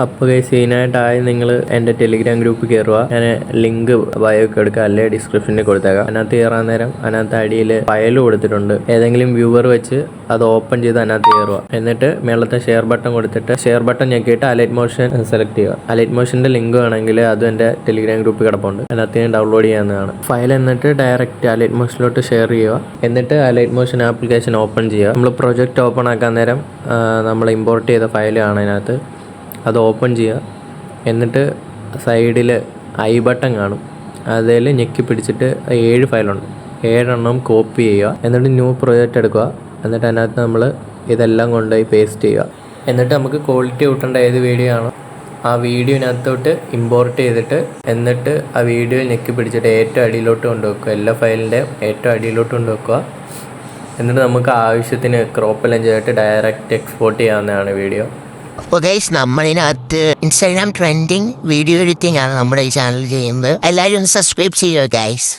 അപ്പോൾ ഇതിനായിട്ടായി നിങ്ങൾ എൻ്റെ ടെലിഗ്രാം ഗ്രൂപ്പ് കയറുക. ഞാൻ ലിങ്ക് ബയോക്ക് എടുക്കുക, അല്ലെ ഡിസ്ക്രിപ്ഷനിൽ കൊടുത്തേക്കാം. അതിനകത്ത് കയറാൻ നേരം അതിനകത്ത് അടിയിൽ ഫയൽ കൊടുത്തിട്ടുണ്ട്. ഏതെങ്കിലും വ്യൂവർ വെച്ച് അത് ഓപ്പൺ ചെയ്ത് അതിനകത്ത് കയറുക. എന്നിട്ട് മേളത്തെ ഷെയർ ബട്ടൺ കൊടുത്തിട്ട് ഷെയർ ബട്ടൺ ഞെക്കിയിട്ട് അലൈറ്റ് മോഷൻ സെലക്ട് ചെയ്യുക. അലൈറ്റ് മോഷൻ്റെ ലിങ്ക് വേണമെങ്കിൽ അതും എൻ്റെ ടെലിഗ്രാം ഗ്രൂപ്പ് കിടപ്പുണ്ട്, അതിനകത്ത് ഞാൻ ഡൗൺലോഡ് ചെയ്യാവുന്നതാണ്. ഫയൽ എന്നിട്ട് ഡയറക്റ്റ് അലൈറ്റ് മോഷനിലോട്ട് ഷെയർ ചെയ്യുക. എന്നിട്ട് അലൈറ്റ് മോഷൻ ആപ്ലിക്കേഷൻ ഓപ്പൺ ചെയ്യുക. നമ്മൾ പ്രൊജക്റ്റ് ഓപ്പൺ ആക്കാൻ നേരം നമ്മൾ ഇമ്പോർട്ട് ചെയ്ത ഫയലാണ് അതിനകത്ത്, അത് ഓപ്പൺ ചെയ്യുക. എന്നിട്ട് സൈഡിൽ ഐ ബട്ടൺ കാണും, അതിൽ ഞെക്കി പിടിച്ചിട്ട് 7 ഫയലുണ്ട്, 7 കോപ്പി ചെയ്യുക. എന്നിട്ട് ന്യൂ പ്രൊജക്റ്റ് എടുക്കുക. എന്നിട്ട് അതിനകത്ത് നമ്മൾ ഇതെല്ലാം കൊണ്ടുപോയി പേസ്റ്റ് ചെയ്യുക. എന്നിട്ട് നമുക്ക് ക്വാളിറ്റി കൂട്ടേണ്ട ഏത് വീഡിയോ ആണോ ആ വീഡിയോനകത്തോട്ട് ഇമ്പോർട്ട് ചെയ്തിട്ട് എന്നിട്ട് ആ വീഡിയോ ഞെക്കി പിടിച്ചിട്ട് ഏറ്റവും അടിയിലോട്ട് കൊണ്ടുവെക്കുക. എല്ലാ ഫയലിൻ്റെയും ഏറ്റവും അടിയിലോട്ട് കൊണ്ടുവെക്കുക. എന്നിട്ട് നമുക്ക് ആവശ്യത്തിന് ക്രോപ്പെല്ലാം ചെയ്തിട്ട് ഡയറക്റ്റ് എക്സ്പോർട്ട് ചെയ്യാവുന്നതാണ് വീഡിയോ. അപ്പോൾ ഗൈസ്, നമ്മളിനകത്ത് ഇൻസ്റ്റാഗ്രാം ട്രെൻഡിങ് വീഡിയോ എഡിറ്റിംഗ് ആണ് നമ്മുടെ ഈ ചാനൽ ചെയ്യുന്നത്. എല്ലാവരും ഒന്ന് സബ്സ്ക്രൈബ് ചെയ്യുക ഗൈസ്.